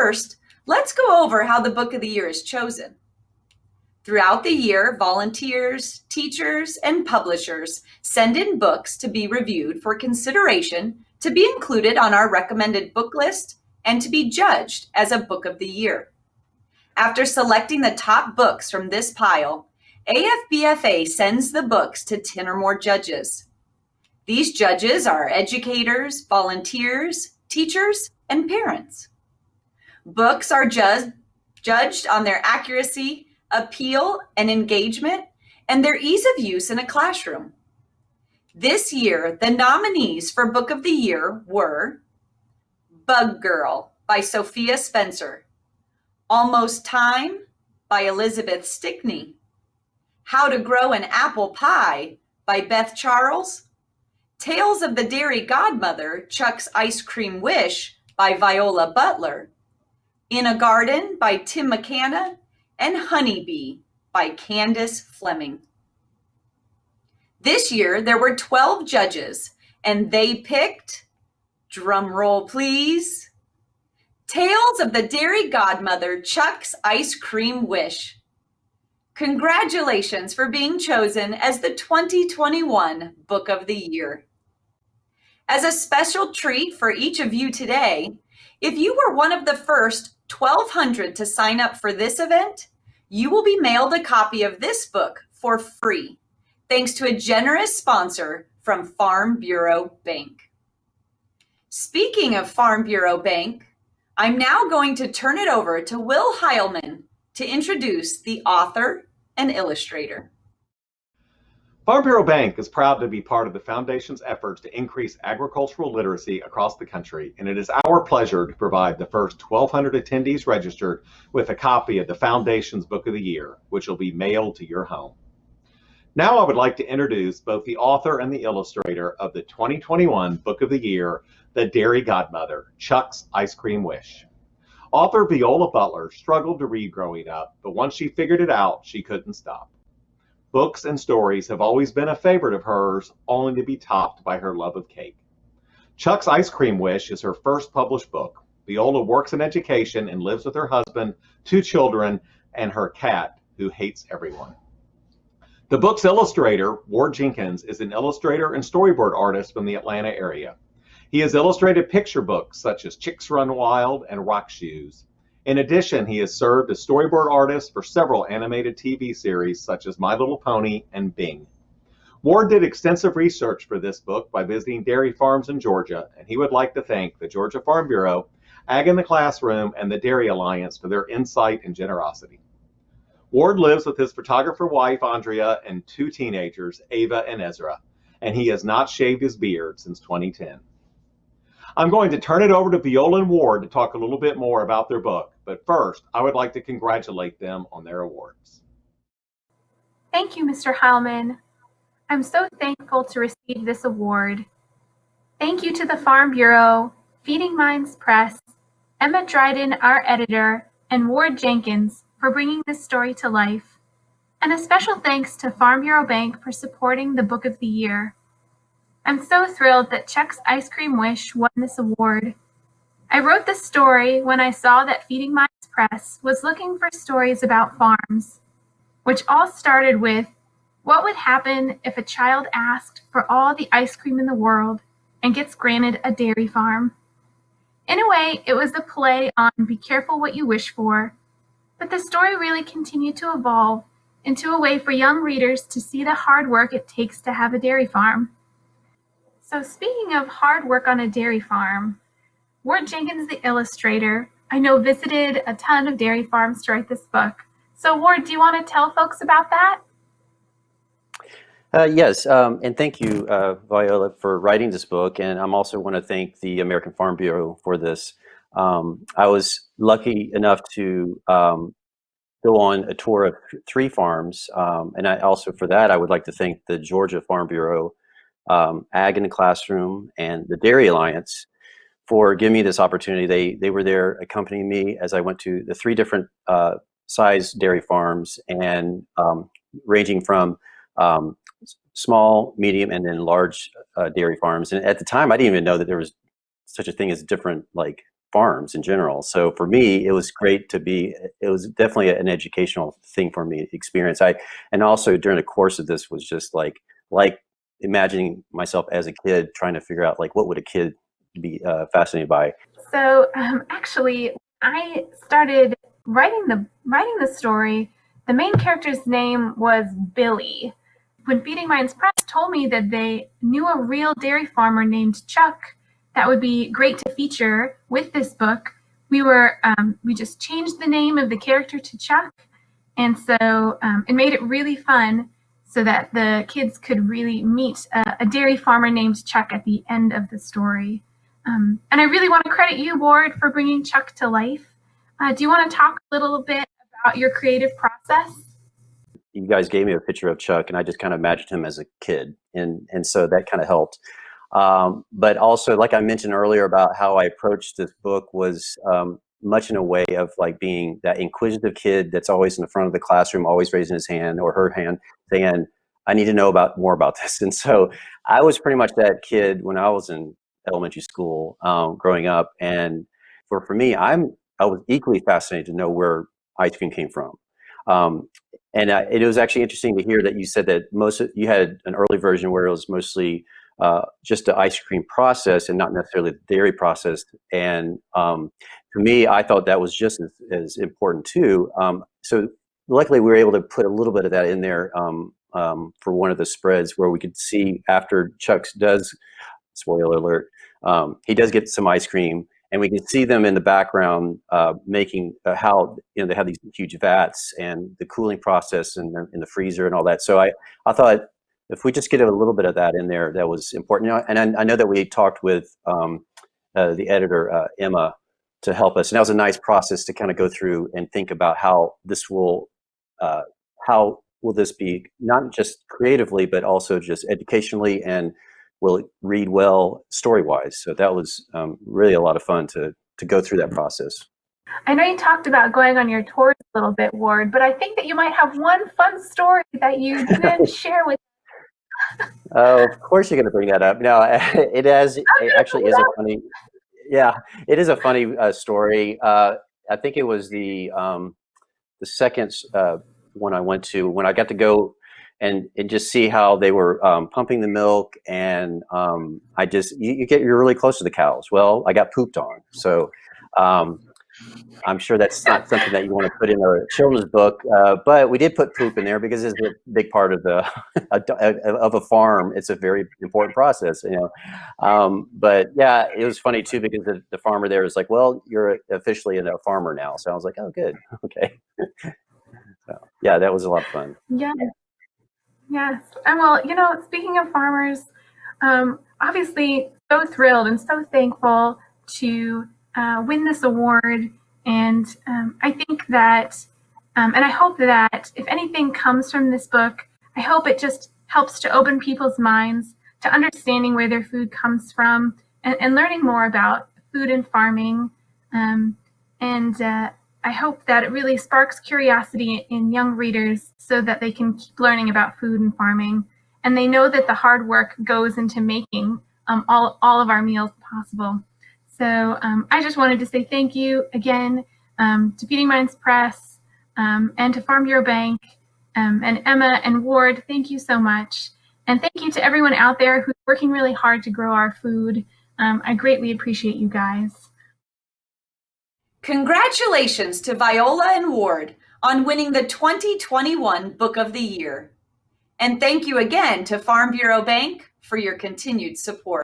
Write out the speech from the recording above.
first, let's go over how the book of the year is chosen. Throughout the year, volunteers, teachers, and publishers send in books to be reviewed for consideration to be included on our recommended book list and to be judged as a book of the year. After selecting the top books from this pile, AFBFA sends the books to 10 or more judges. These judges are educators, volunteers, teachers, and parents. Books are judged on their accuracy, appeal, and engagement, and their ease of use in a classroom. This year, the nominees for Book of the Year were Bug Girl by Sophia Spencer, Almost Time by Elizabeth Stickney, How to Grow an Apple Pie by Beth Charles, Tales of the Dairy Godmother, Chuck's Ice Cream Wish by Viola Butler, In a Garden by Tim McCanna, and Honeybee by Candace Fleming. This year, there were 12 judges, and they picked, drum roll please, Tales of the Dairy Godmother, Chuck's Ice Cream Wish. Congratulations for being chosen as the 2021 Book of the Year. As a special treat for each of you today, if you were one of the first 1,200 to sign up for this event, you will be mailed a copy of this book for free, thanks to a generous sponsor from Farm Bureau Bank. Speaking of Farm Bureau Bank, I'm now going to turn it over to Will Heilman to introduce the author and illustrator. Farm Bureau Bank is proud to be part of the Foundation's efforts to increase agricultural literacy across the country, and it is our pleasure to provide the first 1,200 attendees registered with a copy of the Foundation's Book of the Year, which will be mailed to your home. Now I would like to introduce both the author and the illustrator of the 2021 Book of the Year, The Dairy Godmother, Chuck's Ice Cream Wish. Author Viola Butler struggled to read growing up, but once she figured it out, she couldn't stop. Books and stories have always been a favorite of hers, only to be topped by her love of cake. Chuck's Ice Cream Wish is her first published book. Viola works in education and lives with her husband, 2 children, and her cat, who hates everyone. The book's illustrator, Ward Jenkins, is an illustrator and storyboard artist from the Atlanta area. He has illustrated picture books such as Chicks Run Wild and Rock Shoes. In addition, he has served as storyboard artist for several animated TV series such as My Little Pony and Bing. Ward did extensive research for this book by visiting dairy farms in Georgia, and he would like to thank the Georgia Farm Bureau, Ag in the Classroom, and the Dairy Alliance for their insight and generosity. Ward lives with his photographer wife, Andrea, and 2 teenagers, Ava and Ezra, and he has not shaved his beard since 2010. I'm going to turn it over to Viola and Ward to talk a little bit more about their book, but first, I would like to congratulate them on their awards. Thank you, Mr. Heilman. I'm so thankful to receive this award. Thank you to the Farm Bureau, Feeding Minds Press, Emma Dryden, our editor, and Ward Jenkins for bringing this story to life. And a special thanks to Farm Bureau Bank for supporting the Book of the Year. I'm so thrilled that Chuck's Ice Cream Wish won this award. I wrote this story when I saw that Feeding Minds Press was looking for stories about farms, which all started with, what would happen if a child asked for all the ice cream in the world and gets granted a dairy farm? In a way, it was a play on be careful what you wish for, but the story really continued to evolve into a way for young readers to see the hard work it takes to have a dairy farm. So speaking of hard work on a dairy farm, Ward Jenkins, the illustrator, I know visited a ton of dairy farms to write this book. So Ward, do you want to tell folks about that? Yes, and thank you, Viola, for writing this book. And I also want to thank the American Farm Bureau for this. I was lucky enough to go on a tour of 3 farms. And I also, for that, I would like to thank the Georgia Farm Bureau, Ag in the Classroom, and the Dairy Alliance for giving me this opportunity. They were there accompanying me as I went to the 3 different size dairy farms, and ranging from small, medium, and then large dairy farms. And at the time, I didn't even know that there was such a thing as different like farms in general. So for me, it was great to be, it was definitely an educational thing for me, experience. And also during the course of this was just like imagining myself as a kid trying to figure out like, what would a kid be fascinated by? So actually, I started writing the story. The main character's name was Billy. When Feeding Minds Press told me that they knew a real dairy farmer named Chuck that would be great to feature with this book, we just changed the name of the character to Chuck, and so it made it really fun so that the kids could really meet a dairy farmer named Chuck at the end of the story. And I really want to credit you, Ward, for bringing Chuck to life. Do you want to talk a little bit about your creative process? You guys gave me a picture of Chuck, and I just kind of imagined him as a kid, and so that kind of helped. But also, like I mentioned earlier about how I approached this book was much in a way of like being that inquisitive kid that's always in the front of the classroom, always raising his hand or her hand, saying, "I need to know more about this." And so I was pretty much that kid when I was in elementary school, growing up. And for me, I was equally fascinated to know where ice cream came from. And it was actually interesting to hear that you said that you had an early version where it was mostly just the ice cream process and not necessarily the dairy process. And for me, I thought that was just as important too. So luckily, we were able to put a little bit of that in there for one of the spreads where we could see after Chuck does, spoiler alert, he does get some ice cream. And we can see them in the background making how they have these huge vats and the cooling process in the freezer and all that. So I thought if we just get a little bit of that in there, that was important. And I know that we talked with the editor Emma to help us, and that was a nice process to kind of go through and think about how will this be not just creatively but also just educationally, and will it read well story-wise? So that was really a lot of fun to go through that process. I know you talked about going on your tours a little bit, Ward, but I think that you might have one fun story that you didn't share with us. Oh, of course you're going to bring that up. No, it actually is a funny, yeah, it is a funny story. I think it was the second one I went to when I got to go and just see how they were pumping the milk, and you're really close to the cows. Well, I got pooped on, so I'm sure that's not something that you want to put in a children's book, but we did put poop in there because it's a big part of of a farm. It's a very important process, But yeah, it was funny too because the farmer there was like, "Well, you're officially a farmer now." So I was like, "Oh, good, okay." So yeah, that was a lot of fun. Yeah. Yes. And well, speaking of farmers, obviously so thrilled and so thankful to win this award. And I think that, and I hope that if anything comes from this book, I hope it just helps to open people's minds to understanding where their food comes from and learning more about food and farming. I hope that it really sparks curiosity in young readers so that they can keep learning about food and farming. And they know that the hard work goes into making all of our meals possible. So I just wanted to say thank you again to Feeding Minds Press and to Farm Bureau Bank and Emma and Ward. Thank you so much. And thank you to everyone out there who's working really hard to grow our food. I greatly appreciate you guys. Congratulations to Viola and Ward on winning the 2021 Book of the Year. And thank you again to Farm Bureau Bank for your continued support.